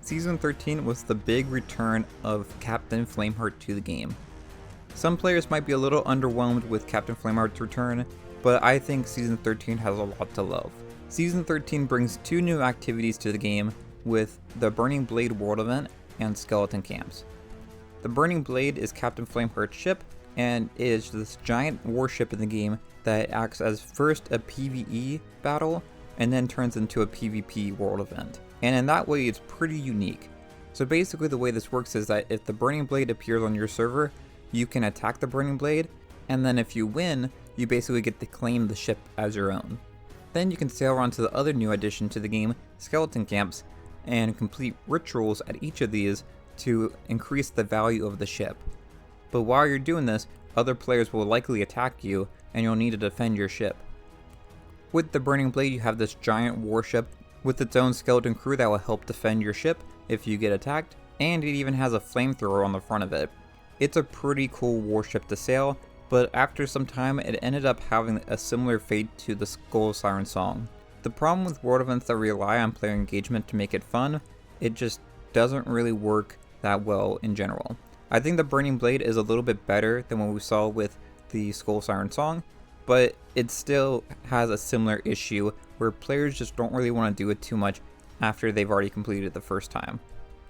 Season 13 was the big return of Captain Flameheart to the game. Some players might be a little underwhelmed with Captain Flameheart's return, but I think Season 13 has a lot to love. Season 13 brings 2 new activities to the game with the Burning Blade World Event and Skeleton Camps. The Burning Blade is Captain Flameheart's ship, and is this giant warship in the game that acts as first a PvE battle, and then turns into a PvP world event. And in that way, it's pretty unique. So basically the way this works is that if the Burning Blade appears on your server, you can attack the Burning Blade, and then if you win, you basically get to claim the ship as your own. Then you can sail around to the other new addition to the game, Skeleton Camps, and complete rituals at each of these to increase the value of the ship. But while you're doing this, other players will likely attack you, and you'll need to defend your ship. With the Burning Blade, you have this giant warship with its own skeleton crew that will help defend your ship if you get attacked, and it even has a flamethrower on the front of it. It's a pretty cool warship to sail, but after some time it ended up having a similar fate to the Skull Siren song. The problem with world events that rely on player engagement to make it fun, it just doesn't really work that well in general. I think the Burning Blade is a little bit better than what we saw with the Skull Siren song, but it still has a similar issue where players just don't really want to do it too much after they've already completed it the first time.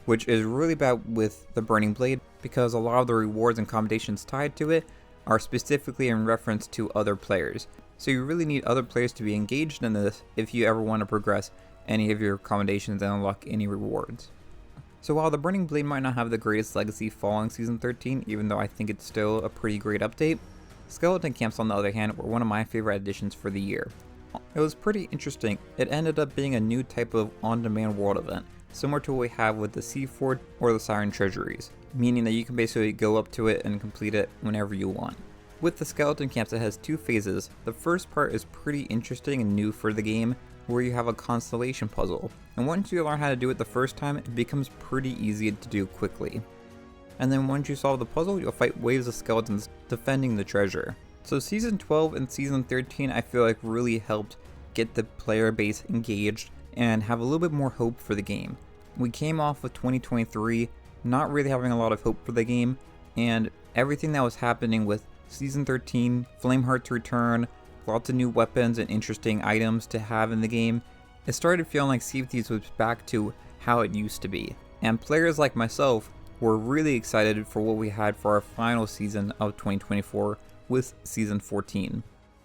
Which is really bad with the Burning Blade because a lot of the rewards and commendations tied to it are specifically in reference to other players. So you really need other players to be engaged in this if you ever want to progress any of your commendations and unlock any rewards. So while the Burning Blade might not have the greatest legacy following Season 13, even though I think it's still a pretty great update, Skeleton Camps on the other hand were one of my favorite additions for the year. It was pretty interesting. It ended up being a new type of on-demand world event, similar to what we have with the Sea Fort or the Siren Treasuries, meaning that you can basically go up to it and complete it whenever you want. With the Skeleton Camps, it has 2 phases. The first part is pretty interesting and new for the game, where you have a constellation puzzle, and once you learn how to do it the first time, it becomes pretty easy to do quickly. And then once you solve the puzzle, you'll fight waves of skeletons defending the treasure. So Season 12 and Season 13 I feel like really helped get the player base engaged and have a little bit more hope for the game. We came off of 2023 not really having a lot of hope for the game, and everything that was happening with Season 13, Flameheart's return, lots of new weapons and interesting items to have in the game, it started feeling like Sea of Thieves was back to how it used to be. And players like myself were really excited for what we had for our final season of 2024 with Season 14.